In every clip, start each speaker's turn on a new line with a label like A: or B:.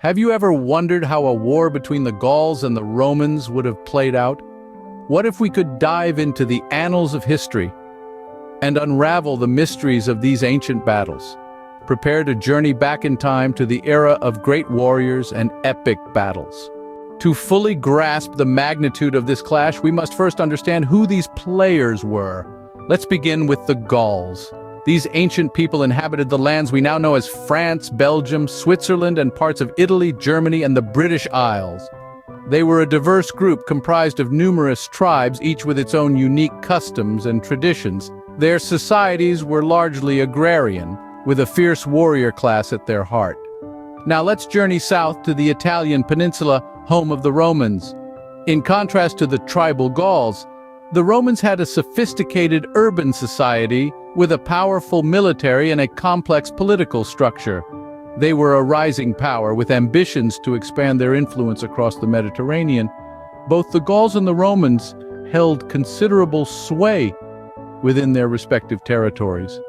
A: Have you ever wondered how a war between the Gauls and the Romans would have played out? What if we could dive into the annals of history and unravel the mysteries of these ancient battles? Prepare to journey back in time to the era of great warriors and epic battles. To fully grasp the magnitude of this clash, we must first understand who these players were. Let's begin with the Gauls. These ancient people inhabited the lands we now know as France, Belgium, Switzerland, and parts of Italy, Germany, and the British Isles. They were a diverse group comprised of numerous tribes, each with its own unique customs and traditions. Their societies were largely agrarian, with a fierce warrior class at their heart. Now let's journey south to the Italian peninsula, home of the Romans. In contrast to the tribal Gauls, the Romans had a sophisticated urban society with a powerful military and a complex political structure. They were a rising power with ambitions to expand their influence across the Mediterranean. Both the Gauls and the Romans held considerable sway within their respective territories,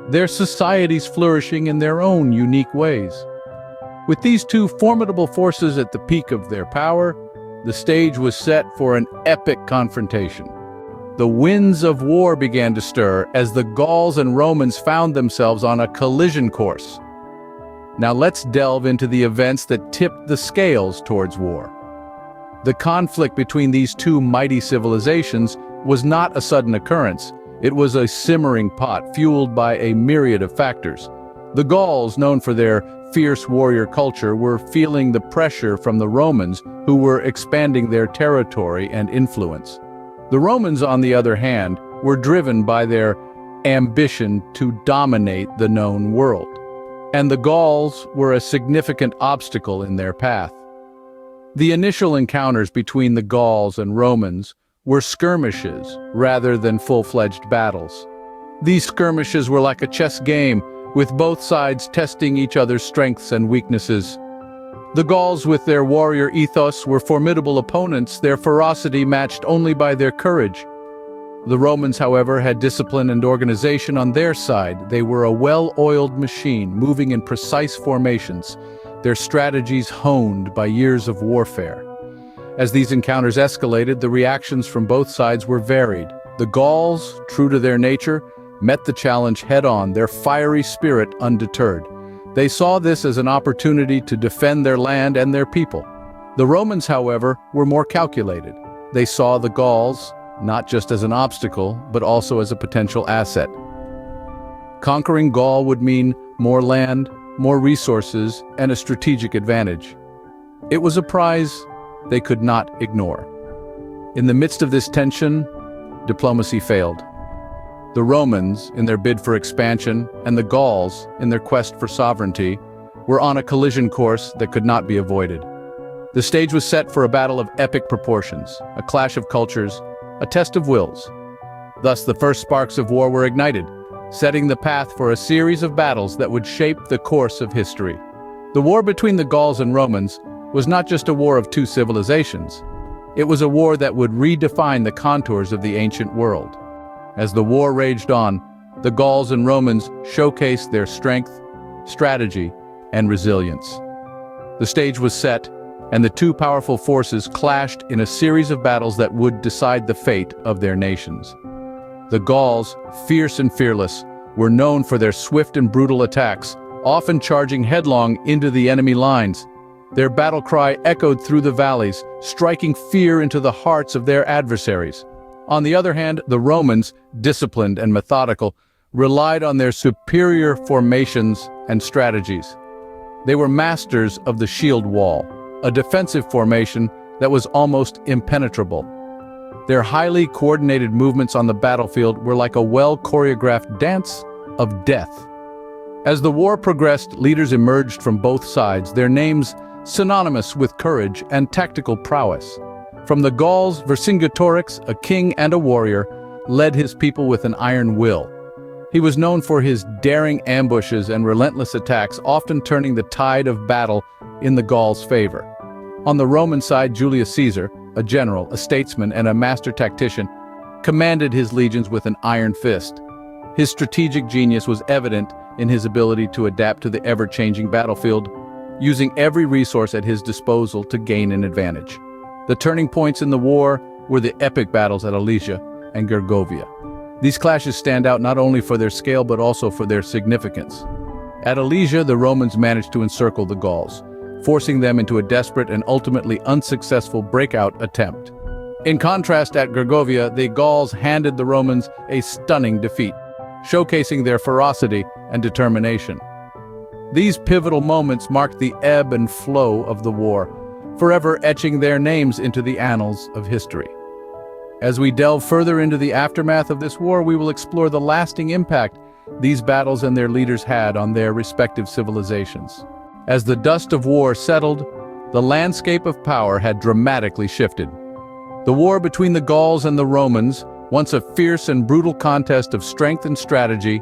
A: their societies flourishing in their own unique ways. With these two formidable forces at the peak of their power, the stage was set for an epic confrontation. The winds of war began to stir as the Gauls and Romans found themselves on a collision course. Now let's delve into the events that tipped the scales towards war. The conflict between these two mighty civilizations was not a sudden occurrence. It was a simmering pot fueled by a myriad of factors. The Gauls, known for their fierce warrior culture, were feeling the pressure from the Romans, who were expanding their territory and influence. The Romans, on the other hand, were driven by their ambition to dominate the known world, and the Gauls were a significant obstacle in their path. The initial encounters between the Gauls and Romans were skirmishes rather than full-fledged battles. These skirmishes were like a chess game, with both sides testing each other's strengths and weaknesses. The Gauls, with their warrior ethos, were formidable opponents, their ferocity matched only by their courage. The Romans, however, had discipline and organization on their side. They were a well-oiled machine, moving in precise formations, their strategies honed by years of warfare. As these encounters escalated, the reactions from both sides were varied. The Gauls, true to their nature, met the challenge head-on, their fiery spirit undeterred. They saw this as an opportunity to defend their land and their people. The Romans, however, were more calculated. They saw the Gauls not just as an obstacle, but also as a potential asset. Conquering Gaul would mean more land, more resources, and a strategic advantage. It was a prize they could not ignore. In the midst of this tension, diplomacy failed. The Romans, in their bid for expansion, and the Gauls, in their quest for sovereignty, were on a collision course that could not be avoided. The stage was set for a battle of epic proportions, a clash of cultures, a test of wills. Thus, the first sparks of war were ignited, setting the path for a series of battles that would shape the course of history. The war between the Gauls and Romans was not just a war of two civilizations. It was a war that would redefine the contours of the ancient world. As the war raged on, the Gauls and Romans showcased their strength, strategy, and resilience. The stage was set, and the two powerful forces clashed in a series of battles that would decide the fate of their nations. The Gauls, fierce and fearless, were known for their swift and brutal attacks, often charging headlong into the enemy lines. Their battle cry echoed through the valleys, striking fear into the hearts of their adversaries. On the other hand, the Romans, disciplined and methodical, relied on their superior formations and strategies. They were masters of the shield wall, a defensive formation that was almost impenetrable. Their highly coordinated movements on the battlefield were like a well-choreographed dance of death. As the war progressed, leaders emerged from both sides, their names synonymous with courage and tactical prowess. From the Gauls, Vercingetorix, a king and a warrior, led his people with an iron will. He was known for his daring ambushes and relentless attacks, often turning the tide of battle in the Gauls' favor. On the Roman side, Julius Caesar, a general, a statesman, and a master tactician, commanded his legions with an iron fist. His strategic genius was evident in his ability to adapt to the ever-changing battlefield, using every resource at his disposal to gain an advantage. The turning points in the war were the epic battles at Alesia and Gergovia. These clashes stand out not only for their scale but also for their significance. At Alesia, the Romans managed to encircle the Gauls, forcing them into a desperate and ultimately unsuccessful breakout attempt. In contrast, at Gergovia, the Gauls handed the Romans a stunning defeat, showcasing their ferocity and determination. These pivotal moments marked the ebb and flow of the war, forever etching their names into the annals of history. As we delve further into the aftermath of this war, we will explore the lasting impact these battles and their leaders had on their respective civilizations. As the dust of war settled, the landscape of power had dramatically shifted. The war between the Gauls and the Romans, once a fierce and brutal contest of strength and strategy,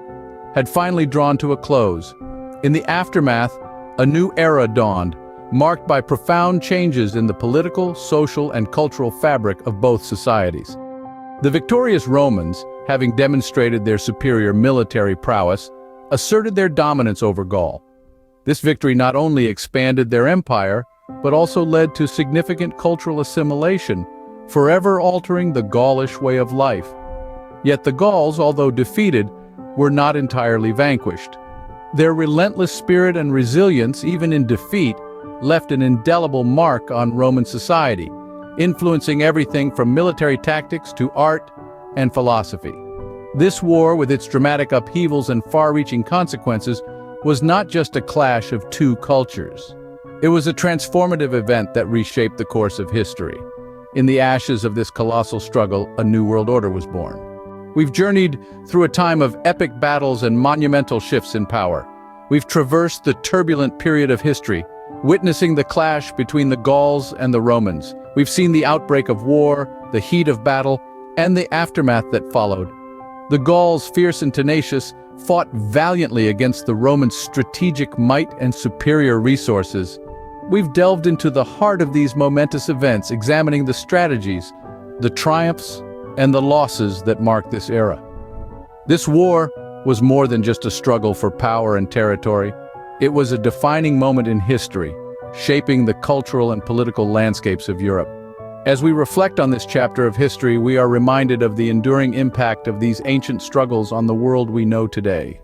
A: had finally drawn to a close. In the aftermath, a new era dawned, marked by profound changes in the political, social, and cultural fabric of both societies. The victorious Romans, having demonstrated their superior military prowess, asserted their dominance over Gaul. This victory not only expanded their empire, but also led to significant cultural assimilation, forever altering the Gaulish way of life. Yet the Gauls, although defeated, were not entirely vanquished. Their relentless spirit and resilience, even in defeat, left an indelible mark on Roman society, influencing everything from military tactics to art and philosophy. This war, with its dramatic upheavals and far-reaching consequences, was not just a clash of two cultures. It was a transformative event that reshaped the course of history. In the ashes of this colossal struggle, a new world order was born. We've journeyed through a time of epic battles and monumental shifts in power. We've traversed the turbulent period of history, witnessing the clash between the Gauls and the Romans. We've seen the outbreak of war, the heat of battle, and the aftermath that followed. The Gauls, fierce and tenacious, fought valiantly against the Romans' strategic might and superior resources. We've delved into the heart of these momentous events, examining the strategies, the triumphs, and the losses that marked this era. This war was more than just a struggle for power and territory. It was a defining moment in history, shaping the cultural and political landscapes of Europe. As we reflect on this chapter of history, we are reminded of the enduring impact of these ancient struggles on the world we know today.